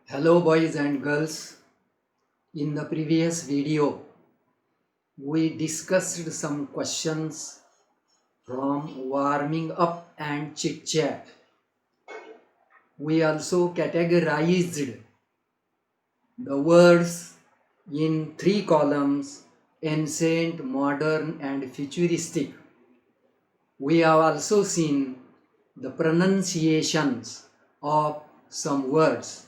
Hello boys and girls. In the previous video, we discussed some questions from warming up and chit chat. We also categorized the words in three columns: ancient, modern, and futuristic. We have also seen the pronunciations of some words.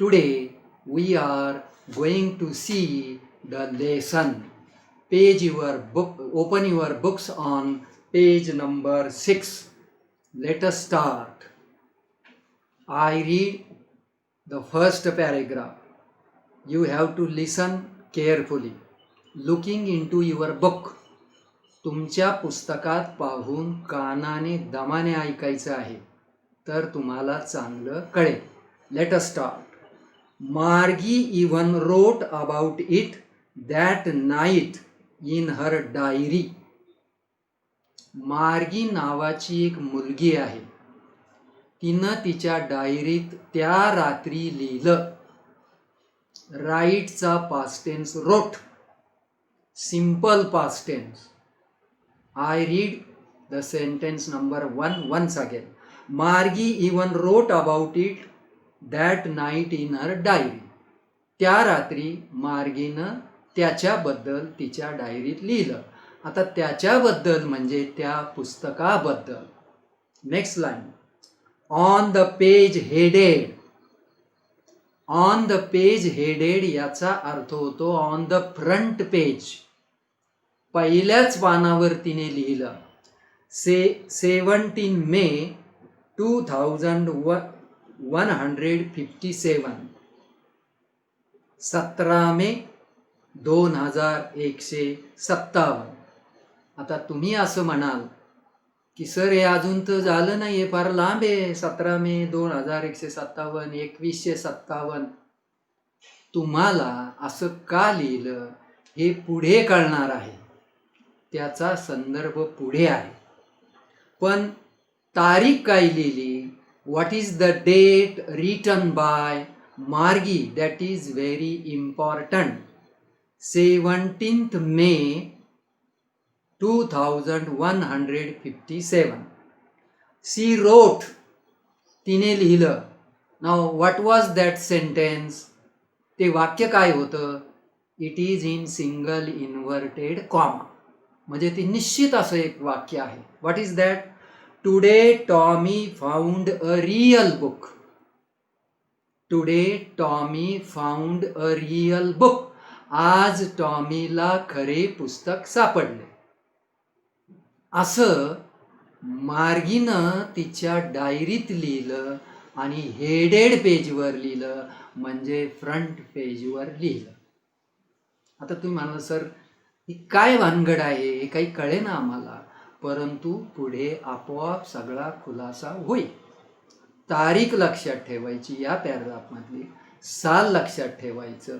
Today we are going to see the lesson. Open your books on page number 6. Let us start. I read the first paragraph. You have to listen carefully. Looking into your book. तुमच्या पुस्तकात पाहून कानाने दमाने ऐकायचं आहे, तर तुम्हाला चांगलं कळेल. Let us start. Margie even wrote about it that night in her diary. Margie नावाची एक मुलगी आहे. तिनं तिच्या डायरीत त्या रात्री लिहिलं. राईटचा past tense wrote. Simple past tense. I read the sentence number 1 once again. Margie even wrote about it that night in her diary. त्या रात्री मार्गीनं त्याच्याबद्दल तिच्या डायरीत लिहिलं. आता त्याच्याबद्दल म्हणजे त्या पुस्तकाबद्दल. Next line. On the page headed. On the page headed याचा अर्थ होतो ऑन द फ्रंट पेज. पहिल्याच पानावर तिने लिहिलं. 17 मे 2157. 17 मे 2157. आता तुम्ही असं म्हणाल की सर हे अजून तर झालं नाही, हे फार लांब आहे. 17 मे 2157, 2157. तुम्हाला असं का लिहिलं हे पुढे कळणार आहे. त्याचा संदर्भ पुढे आहे. पण तारीख काय लिहिली? What is the date written by Margie? That is very important. 17 May 2157. She wrote. तिने लिहिलं. नाव व्हॉट वॉज दॅट सेंटेन्स? ते वाक्य काय होतं? It is in single inverted comma. म्हणजे ते निश्चित असं एक वाक्य आहे. What is that? Today Tommy found a real book. Today Tommy found a real book. आज टॉमीला खरे पुस्तक सापडले. असं मार्गीनं तिच्या डायरीत लिहिलं आणि हेडेड पेजवर लिहिलं, म्हणजे फ्रंट पेजवर लिहिलं. आता तुम्ही म्हणाल सर ही काय भानगड आहे, हे काही कळे ना आम्हाला. परंतु पुढे आपोआप सगळा खुलासा होईल. तारीख लक्षात ठेवायची या पॅराग्राफमधली, साल लक्षात ठेवायचं,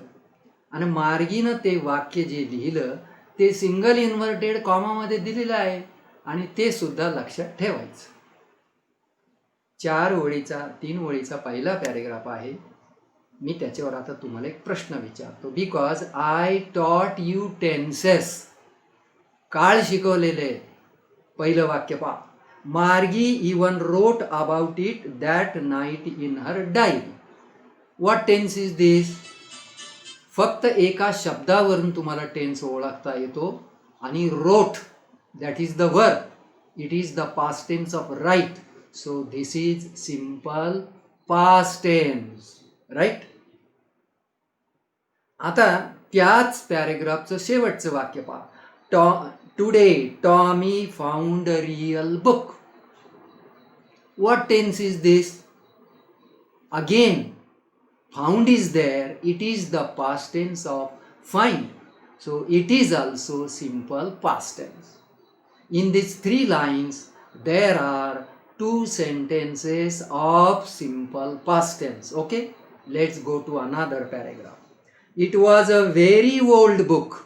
आणि मार्गीनं ते वाक्य जे लिहिलं ते सिंगल इन्व्हर्टेड कॉमामध्ये दिलेलं आहे आणि ते सुद्धा लक्षात ठेवायचं. 3 ओळीचा पहिला पॅरेग्राफ आहे. मी त्याच्यावर आता तुम्हाला एक प्रश्न विचारतो. Because I taught you tenses. काळ शिकवलेले. पहिलं वाक्य पहा. Margie even wrote about it that night in her diary. What tense is this? फक्त एका शब्दावरून तुम्हाला टेन्स ओळखता येतो. आणि wrote that is the verb. It is the past tense of write. So this is simple past tense. Right. आता त्याच पॅरेग्राफचं शेवटचं वाक्य पहा. Today Tommy found a real book. What tense is this? Again found is there. It is the past tense of find. So it is also simple past tense. In these 3 lines there are 2 sentences of simple past tense. Okay, let's go to another paragraph. It was a very old book.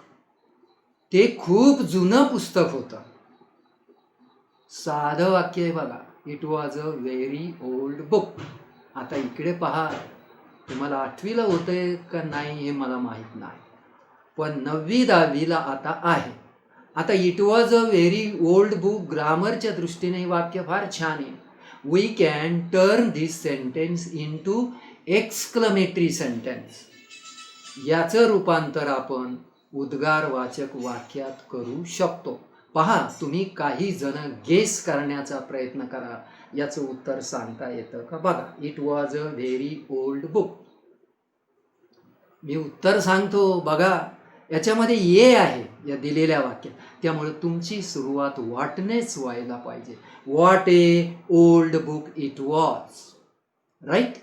ते खूप जुनं पुस्तक होतं. साधं वाक्य आहे बघा. It was a very old book. आता इकडे पहा. तुम्हाला 8वीला होतंय का नाही हे मला माहीत नाही, पण 9वी 10वीला आता आहे. आता it was a very old book, ग्रामरच्या दृष्टीने हे वाक्य फार छान आहे. We can turn this sentence into exclamatory sentence. याचं रूपांतर आपण उद्गारवाचक वाक्यात करू शकतो. पहा, तुम्ही काही जण गेस करण्याचा प्रयत्न करा, याचं उत्तर सांगता येतं का बघा. It was a very old book. मी उत्तर सांगतो बघा, याच्यामध्ये ये आहे या दिलेल्या वाक्यात, त्यामुळे तुमची सुरुवात व्हॉटनेच व्हायला पाहिजे. What a old book it was, right.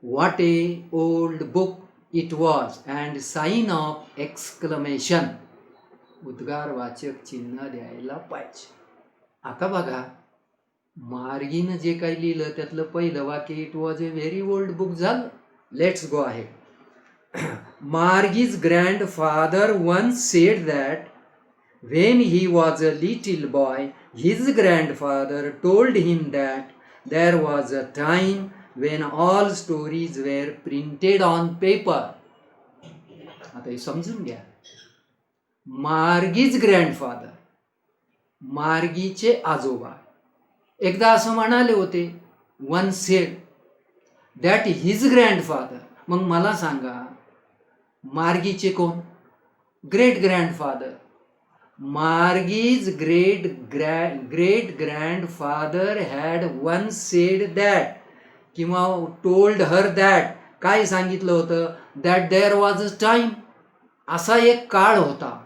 What a old book it was and sign of exclamation, उद्गारवाचक चिन्ह द्यायला पाहिजे. आता बघा, मार्गीनं जे काही लिहिलं त्यातलं पहिलं वाक्य it was a very old book झालं. लेट्स गो आहे. Margie's grandfather once said that when he was a little boy, his grandfather told him that there was a time when all stories were printed on paper. आता हे समजून घ्या. मार्गीज grandfather, मार्गीचे आजोबा एकदा असं म्हणाले होते, one said that his grandfather. मग मला सांगा, मार्गीचे कोण? Great grandfather. Margie's great grandfather had one said that, किंवा टोल्ड हर दॅट. काय सांगितलं होतं? That there was a time, असा एक काळ होता.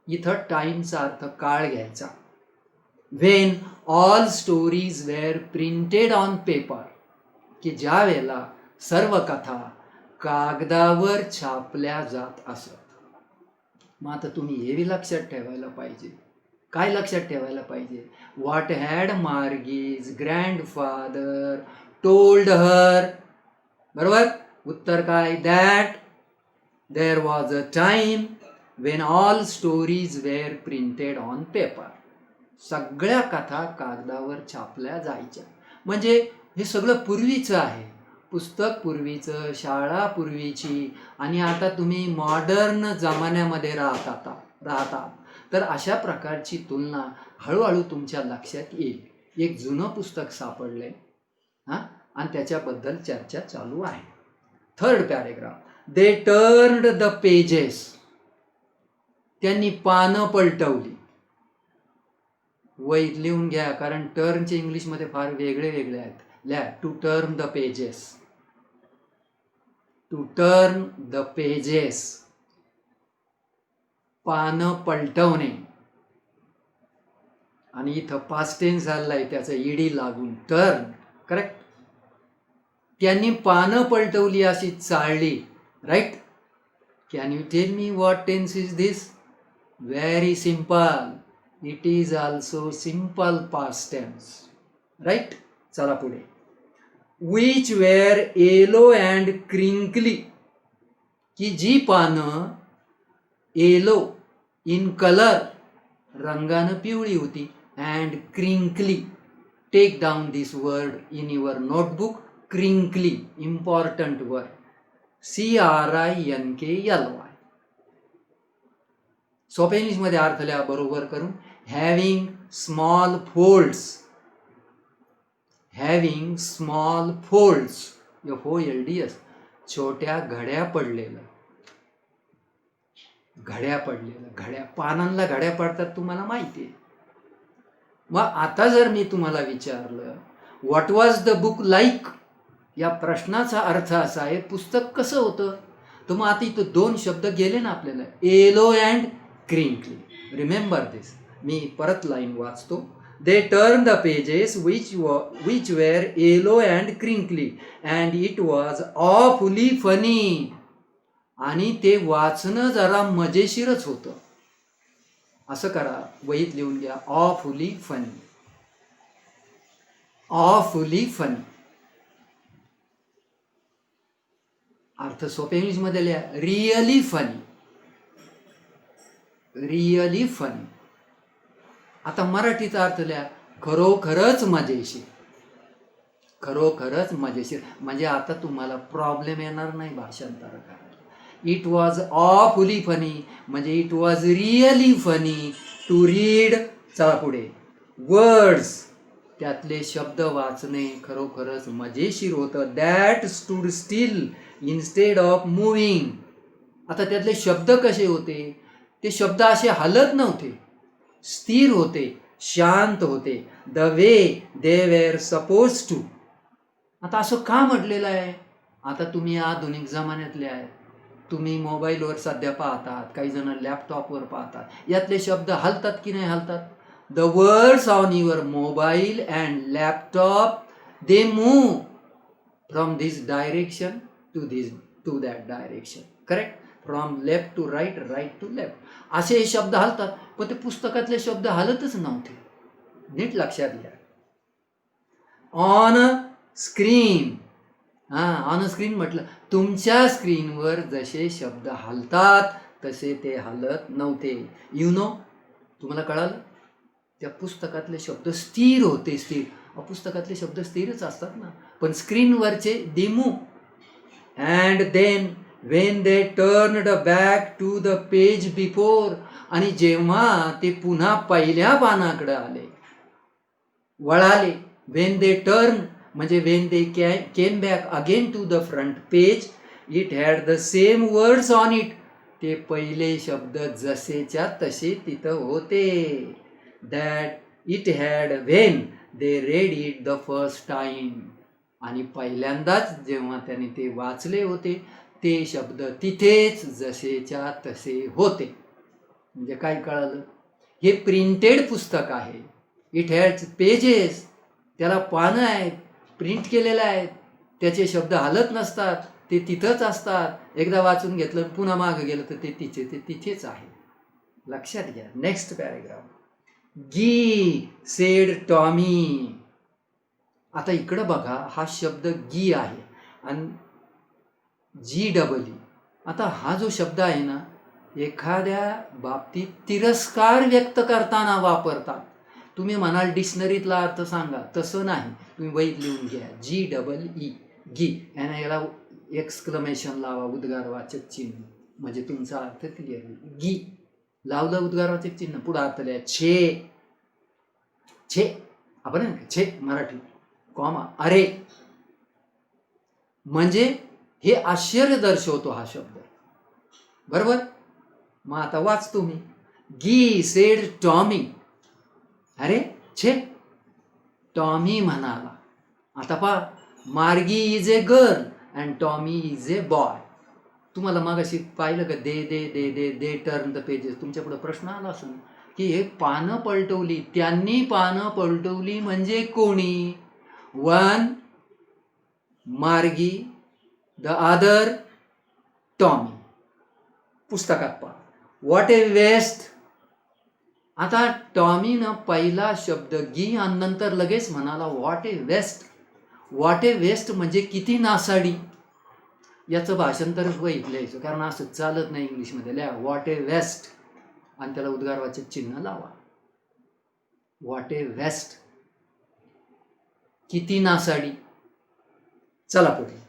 इथं टाईमचा अर्थ काळ घ्यायचा. When all stories were printed on paper, की ज्या वेळेला सर्व कथा कागदावर छापल्या जात असत. मग आता तुम्ही हे बी लक्षात ठेवायला पाहिजे. काय लक्षात ठेवायला पाहिजे? What had Margie's grandfather told her. बरोबर. उत्तर काय? That there was a time when all stories were printed on paper. सगळ्या कथा कागदावर छापल्या जायच्या. म्हणजे हे सगळं पूर्वीचं आहे. पुस्तक पूर्वीचं, शाळा पूर्वीची, आणि आता तुम्ही मॉडर्न जमान्यामध्ये राहता. तर अशा प्रकारची तुलना हळूहळू तुमच्या लक्षात येईल. एक जुनं पुस्तक सापडलंय आणि त्याच्याबद्दल चर्चा चालू आहे. Third paragraph. They turned the pages, त्यांनी पानं पलटवली. वहीत लिहून घ्या, कारण टर्नचे इंग्लिशमध्ये फार वेगळे वेगळे आहेत. लिहा, to turn the pages. To turn the pages, पानं पलटवणे. आणि इथं पास्ट टेन्स झालाय, त्याचं ईडी लागून टर्न. करेक्ट. त्यांनी पानं पलटवली अशी चाळली. Right. Can you tell me what tense is this? Very simple. It is also simple past tense. Right. चला पुढे. which were yellow and crinkly, की जी पानं येलो इन कलर, रंगानं पिवळी होती, and crinkly. Take down this word in your notebook. Crinkly, important word. CRINKLY. सोप्या इंग्लिशमध्ये अर्थ लिहा बरोबर करून. Having small folds. Having small folds, FOLDS, छोट्या घड्या पडलेलं. घड्या, पानांना घड्या पडतात, तुम्हाला माहिती आहे. मग आता जर मी तुम्हाला विचारलं what was the book like, या प्रश्नाचा अर्थ असा आहे पुस्तक कसं होतं. तर मग आता इथं दोन शब्द गेले ना आपल्याला, येलो अँड क्रिंकली. रिमेंबर दिस. मी परत लाईन वाचतो. They turned the pages which were yellow and crinkly, and it was awfully funny. आणि ते वाचणं जरा मजेशीरच होतं. असं करा, वहीत लिहून घ्या. awfully funny. awfully funny. अर्थ सोप्या इंग्लिशमध्ये लिहा. Really funny. Really funny. आता मराठीचा अर्थ लिहा. खरोखरच मजेशीर. खरोखरच मजेशीर. म्हणजे आता तुम्हाला प्रॉब्लेम येणार नाही भाषांतर करायला. इट वॉज ऑफुली फनी म्हणजे it was really funny to read. चला पुढे. वर्ड्स, त्यातले शब्द वाचणे खरोखरच मजेशीर होतं. That stood still instead of moving. आता त्यातले शब्द कसे होते? ते शब्द असे हलत नव्हते, स्थिर होते, शांत होते. The way they were supposed to. आता असं का म्हटलेलं आहे? आता तुम्ही आधुनिक जमान्यातले आहे, तुम्ही मोबाईलवर सध्या पाहतात, काही जण लॅपटॉपवर पाहतात. यातले शब्द हलतात की नाही हलतात? The words on your mobile and laptop they move from this direction to that direction. Correct? From left to right, right to left, असे हे शब्द हलतात. पण ते पुस्तकातले शब्द हलतच नव्हते. नीट लक्षात घ्या. ऑन स्क्रीन, ऑन स्क्रीन म्हटलं, तुमच्या स्क्रीनवर जसे शब्द हलतात तसे ते हलत नव्हते. यू नो, तुम्हाला कळालं? त्या पुस्तकातले शब्द स्थिर होते. स्थिर, पुस्तकातले शब्द स्थिरच असतात ना, पण स्क्रीनवरचे they move. And then when they turned back to the page before, आणि जेव्हा ते पुन्हा पहिल्या पानाकडे आले, वळाले, वेन दे टर्न म्हणजे when they came back again to the front page, it had the same words on it. ते पहिले शब्द जसेच्या तसे तिथं होते. That it had when they read it the first time. आणि पहिल्यांदाच जेव्हा त्याने ते वाचले होते ते शब्द तिथेच जसेच्या तसे होते. म्हणजे काय कळालं? हे प्रिंटेड पुस्तक आहे. इट हॅज पेजेस, त्याला पानं आहेत, प्रिंट केलेलं आहेत, त्याचे शब्द हलत नसतात, ते तिथंच असतात. एकदा वाचून घेतलं पुन्हा मागं गेलं तर ते तिथेच आहे. लक्षात घ्या. Next paragraph. गी सेड टॉमी. आता इकडं बघा, हा शब्द गी आहे आणि GEE. आता हा जो शब्द आहे ना, एखाद्या बाबतीत तिरस्कार व्यक्त करताना वापरतात. तुम्ही म्हणाल डिक्शनरीतला अर्थ सांगा, तसं नाही. तुम्ही वहीत लिहून घ्या. GEE, गी. याला एक्सक्लमेशन लावा, उद्गारवाचक चिन्ह, म्हणजे तुमचा अर्थ क्लिअर होईल. गी लावलं उद्गारवाचक चिन्ह, पुढे अर्थ लिहा. छे, छे आपण छे मराठी कॉमा अरे, म्हणजे हे आश्चर्य दर्शवतो हा शब्द. बरोबर? मग आता वाचतो मी. गी सेड टॉमी. अरे छे, टॉमी म्हणाला. आता पहा, मार्गी is a girl and Tommy is a boy. तुम्हाला मागाशी पाहिलं का? दे दे दे दे दे टर्न द पेजेस. तुमच्या पुढे प्रश्न आला असेल की हे पानं पलटवली, त्यांनी पानं पलटवली म्हणजे कोणी? वन मार्गी, द अदर टॉमी. पुस्तकात पहा. What a waste. आता टॉमीनं पहिला शब्द गी आणि नंतर लगेच म्हणाला what a waste. What a waste म्हणजे किती नासाडी. याचं भाषांतर लिहायचं, कारण असं चालत नाही इंग्लिशमध्ये. लिहा व्हॉट ए वेस्ट आणि त्याला उद्गारवाचक चिन्ह लावा. व्हॉट ए वेस्ट, किती नासाडी. चला पुढे.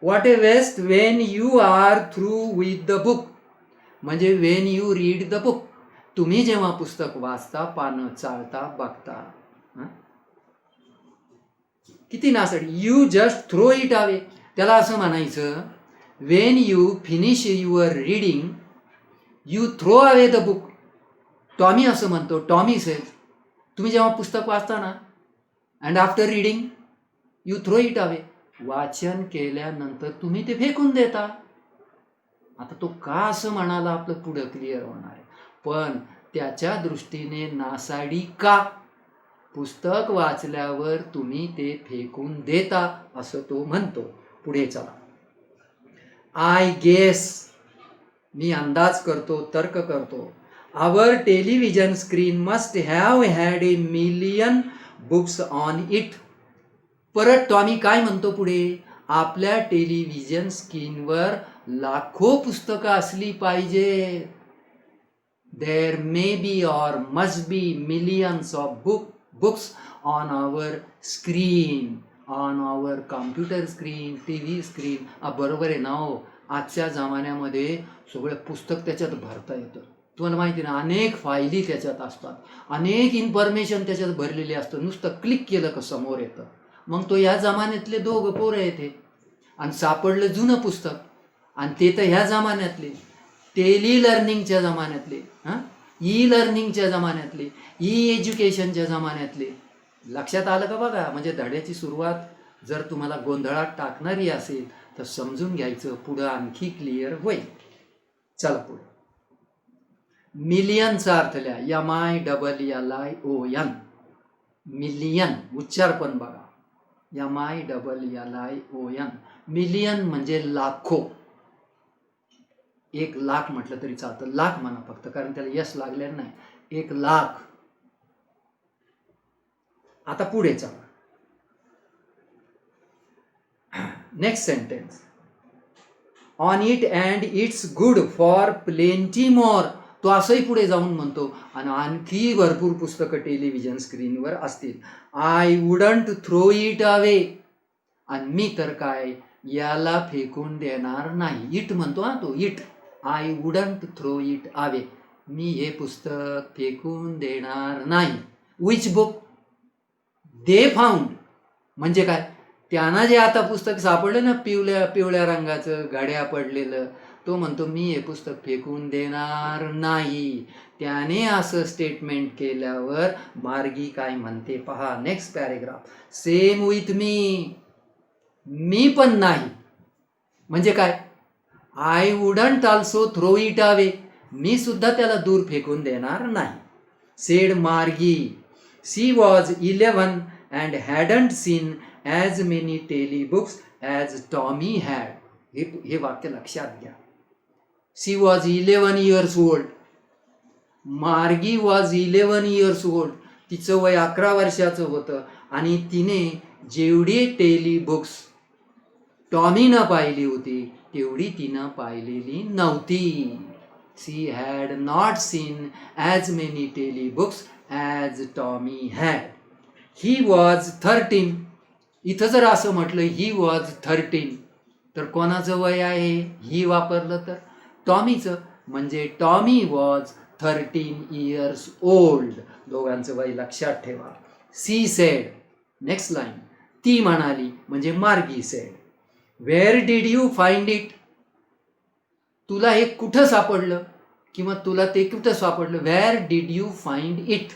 What a waste when you are through with the book, म्हणजे when you read the book. तुम्ही जेव्हा पुस्तक वाचता, पानं चाळता, बघता, किती नासाडी. You just throw it away. त्याला असं म्हणायचं, when you finish your reading you throw away the book. Tommy असं म्हणतो. टॉमी सेज, तुम्ही जेव्हा पुस्तक वाचता ना, and after reading you throw it away, वाचन केल्यानंतर तुम्ही ते फेकून देता. आता तो का असं म्हणाला आपलं पुढं क्लिअर होणार आहे. पण त्याच्या दृष्टीने नासाडी का? पुस्तक वाचल्यावर तुम्ही ते फेकून देता असं तो म्हणतो. पुढे चला. आय गेस, मी अंदाज करतो, तर्क करतो. Our television screen must have had a million books on it. परत टॉमी काय म्हणतो पुढे? आपल्या टेलिव्हिजन स्क्रीनवर लाखो पुस्तकं असली पाहिजे. There may be or must be millions of books on our screen. On our computer screen, T V screen. बरोबर आहे ना हो. आजच्या जमान्यामध्ये सगळं पुस्तक त्याच्यात भरता येतं. तुम्हाला माहिती ना, अनेक फायली त्याच्यात असतात, अनेक इन्फॉर्मेशन त्याच्यात भरलेली असतं. नुसतं क्लिक केलं का समोर येतं. मग तो ह्या जमान्यातले दोघं पोरं येते आणि सापडलं जुनं पुस्तक, आणि ते तर ह्या जमान्यातले टेली लर्निंगच्या जमान्यातले, ई लर्निंगच्या जमान्यातले, ई एज्युकेशनच्या जमान्यातले. लक्षात आलं का बघा. म्हणजे धड्याची सुरुवात जर तुम्हाला गोंधळात टाकणारी असेल तर समजून घ्यायचं, पुढं आणखी क्लिअर होईल. चला पुढे. मिलियनचा अर्थ लिहा. MILLION. मिलियन उच्चार पण बघा. MILLION. मिलियन म्हणजे लाखो. 1 लाख म्हटलं तरी चालतं. लाख म्हणा फक्त, कारण त्याला यश लागलेलं नाही. 1 लाख. आता पुढे चला. Next sentence. On it and it's good for plenty more. तो असंही पुढे जाऊन म्हणतो, आणि आणखी भरपूर पुस्तकं टेलिव्हिजन स्क्रीनवर असतील. I wouldn't throw it away. आणि मी तर काय याला फेकून देणार नाही. इट म्हणतो तो it. I wouldn't throw it away. मी हे पुस्तक फेकून देणार नाही. Which book they found. म्हणजे काय, त्यांना जे आता पुस्तक सापडलं ना, पिवळ्या रंगाचं घड्या पडलेलं, तो म्हणतो मी हे पुस्तक फेकून देणार नाही. त्याने असं स्टेटमेंट केल्यावर मार्गी काय म्हणते पहा. Next paragraph. Same with me. मी पण नाही. म्हणजे काय, I wouldn't also throw it away. मी सुद्धा त्याला दूर फेकून देणार नाही. Said Margie. She was 11 and hadn't seen as many tele books as Tommy had. हे वाक्य लक्षात घ्या. She was 11 years old. मार्गी वॉज 11 years old. तिचं वय 11 वर्षाचं होतं, आणि तिने जेवढी टेली बुक्स टॉमीनं पाहिली होती तेवढी तिनं पाहिलेली नव्हती. She had not seen as many tele books as Tommy had. He was 13. इथं जर असं म्हटलं ही वॉज 13 तर कोणाचं वय आहे ही वापरलं तर टॉमीचं. म्हणजे टॉमी वॉज 13 years old. दोघांचं वय लक्षात ठेवा. She said. Next line. ती म्हणाली म्हणजे Margie said. Where did you find it. तुला हे कुठं सापडलं, किंवा तुला ते कुठं सापडलं. Where did you find it.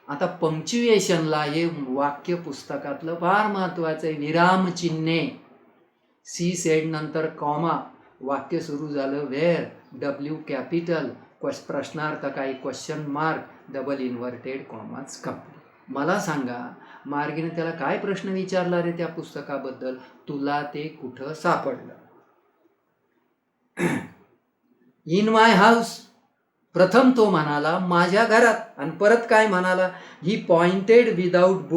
आता पंक्च्युएशनला हे वाक्य पुस्तकातलं फार महत्वाचं आहे. विरामचिन्हे. सी सेड नंतर कॉमा, वाक्य सुरू झालं वेअर, W कॅपिटल, प्रश्नार्थ काही क्वेश्चन मार्क, डबल इन्व्हर्टेड कॉमाच कंप्लीट. मला सांगा मार्गीने त्याला काय प्रश्न विचारला रे त्या पुस्तकाबद्दल. तुला ते कुठं सापडलं. In my house. प्रथम तो म्हणाला माझ्या घरात, आणि परत काय म्हणाला. He pointed without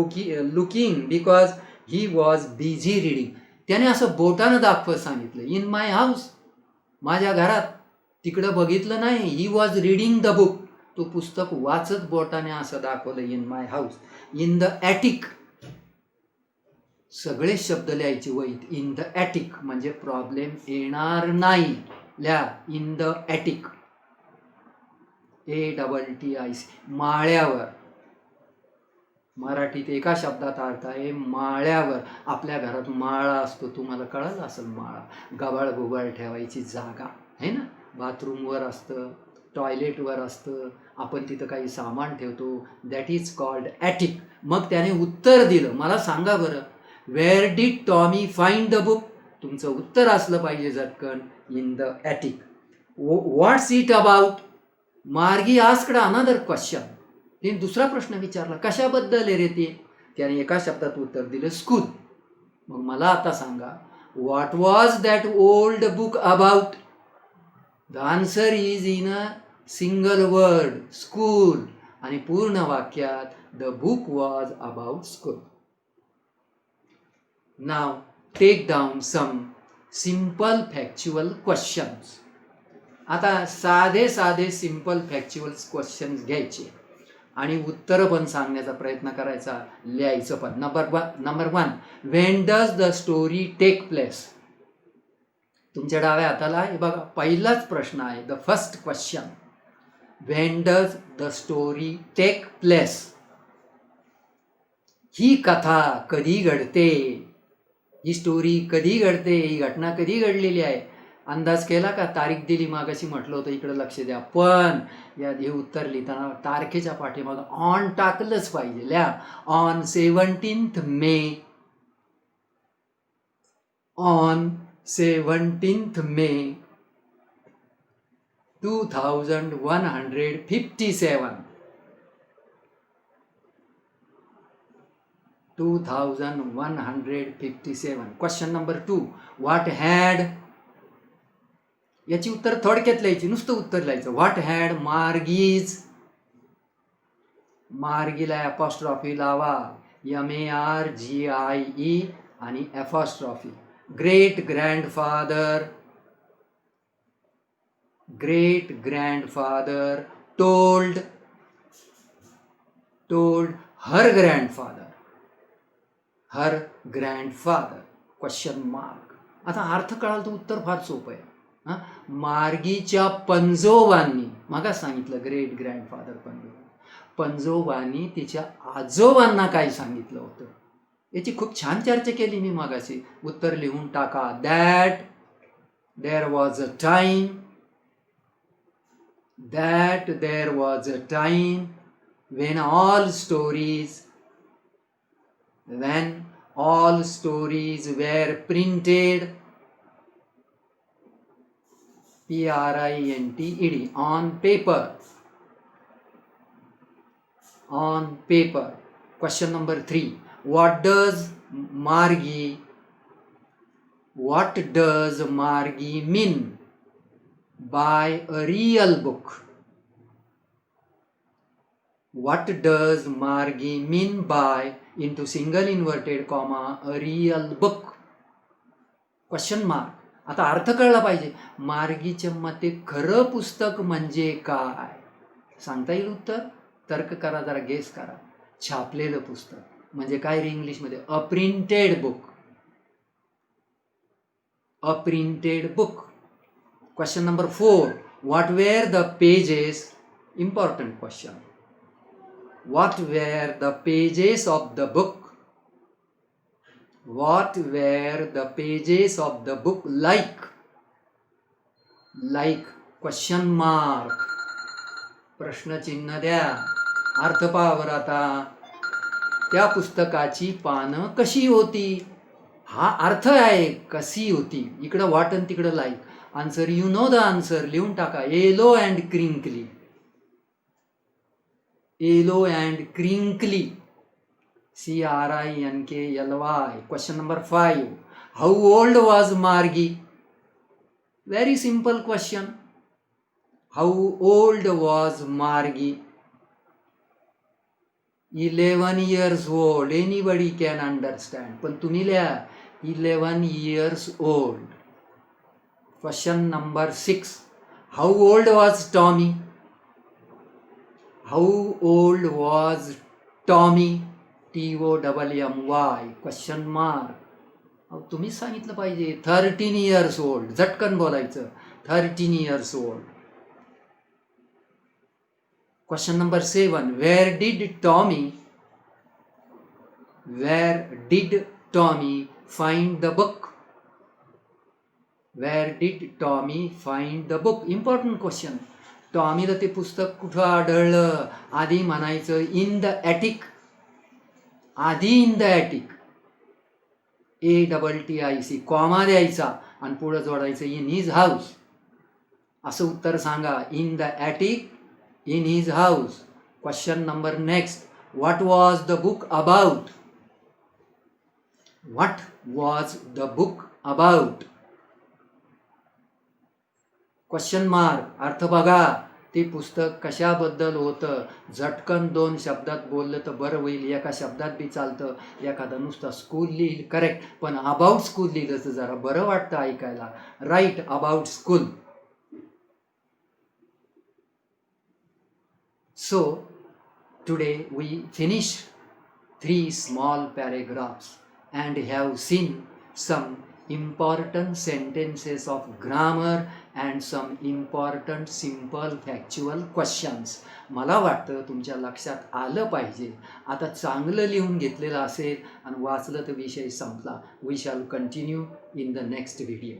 looking because he was busy reading. त्याने असं बोटानं दाखवत सांगितलं. इन माय हाऊस, माझ्या घरात. तिकडं बघितलं नाही. He was reading the book. तो पुस्तक वाचत बोटाने असं दाखवलं. In my house. In the Attic. सगळे शब्द लिहायचे वहीत. इन द ॲटिक म्हणजे प्रॉब्लेम येणार नाही. लिहा इन द ॲटिक. ATTIC. माळ्यावर. मराठीत एका शब्दात अर्थ आहे माळ्यावर. आपल्या घरात माळा असतो, तुम्हाला कळलं असेल. माळा गबाळ गुबाळ ठेवायची जागा आहे ना. बाथरूमवर असतं, टॉयलेटवर असतं, आपण तिथं काही सामान ठेवतो. That is called Attic. मग त्याने उत्तर दिलं. मला सांगा बरं, where did Tommy find the book. तुमचं उत्तर असलं पाहिजे झटकन. In the Attic. What's it about. मार्गी आस्क्ड अनदर क्वेश्चन. तिने दुसरा प्रश्न विचारला. कशाबद्दल आहे रे ते. त्याने एका शब्दात उत्तर दिलं स्कूल. मग मला आता सांगा what was that old book about. The answer is in a single word school. आणि पूर्ण वाक्यात the book was about school. नाव take down some simple factual questions. आता साधे सिंपल फॅक्च्युअल क्वेश्चन्स घ्यायचे आणि उत्तर पण सांगण्याचा प्रयत्न करायचा, लिहायचं पण. Number 1, when does the story take place? तुमच्या डाव्या हाताला हे बघा, पहिलाच प्रश्न आहे, the first question. When does the story take place? ही कथा कधी घडते? ही स्टोरी कधी घडते? ही घटना कधी घडलेली आहे? अंदाज केला का? तारीख दिली, मागाशी म्हटलं होतं इकडे लक्ष द्या. पण या हे उत्तर लिहिताना तारखेच्या पाठीमागं ऑन टाकलंच पाहिजे. लिहा, on 17 May. On 17 May 2157. 2157. Question number 2, what had? याची उत्तर थोडक्यात लिहायची, नुसतं उत्तर लिहायचं. What had Margie's? मार्गीला अपॉस्ट्रॉफी लावा, MARGIE आणि अपॉस्ट्रॉफी. Great grandfather told her grandfather. Question mark. आता अर्थ कळाला तर उत्तर फार सोपं आहे. मार्गीच्या पंजोबांनी, मगा सांगितलं ग्रेट ग्रँडफादर पंजोबांनी तिच्या आजोबांना काय सांगितलं होतं, याची खूप छान चर्चा केली मी मागाशी. उत्तर लिहून टाका. That there was a time when all stories were printed, PRINTED, on paper. Question number 3, what does Margie mean by a real book? What does Margie mean by, into single inverted comma, a real book? Question mark. आता अर्थ कळला पाहिजे. मार्गीच्या मते खरं पुस्तक म्हणजे काय? सांगता येईल उत्तर? तर्क करा, जरा गेस करा. छापलेलं पुस्तक म्हणजे काय रे इंग्लिशमध्ये? A printed book. Question number 4, what were the pages? Important question. What were the pages of the book? What were the pages of the book like? Question mark. प्रश्नचिन्ह द्या. अर्थ पहा बरं आता. त्या पुस्तकाची पानं कशी होती? हा अर्थ आहे, कशी होती. इकडं व्हॉट आणि तिकडं like. Answer, you know the answer. लिहून टाका. Yellow and crinkly. CRINKLY. Question number 5, how old was Margie? Very simple question. How old was Margie? 11 years old. Anybody can understand. पण तुम्ही लिहा 11 years old. Question number 6, how old was Tommy? How old was Tommy? TOMMY. Question mark. तुम्ही सांगितलं पाहिजे. 13 years old. झटकन बोलायचं. 13 years old. Question number 7, where did Tommy find the book? Where did Tommy find the book? Important question. टॉमीला ते पुस्तक कुठं आढळलं? आधी म्हणायचं in the Attic. ATTIC, comma द्यायचा आणि पुढं जोडायचं इन हिज हाऊस. असं उत्तर सांगा. In the Attic, in his house. Question number next, what was the book about? Question mark. अर्थ बघा. ते पुस्तक कशाबद्दल होतं? झटकन 2 शब्दात बोललं तर बरं होईल. एका शब्दात बी चालतं. एखादा नुसता स्कूल लिहिल, करेक्ट. पण अबाउट स्कूल लिहिलं तर जरा बरं वाटतं ऐकायला. Write about school. So today we finished 3 small paragraphs and have seen some important sentences of grammar and some important simple factual questions. मला वाटतं तुमच्या लक्षात आलं पाहिजे. आता चांगलं लिहून घेतलेलं असेल आणि वाचलं तर विषय संपला. We shall continue in the next video.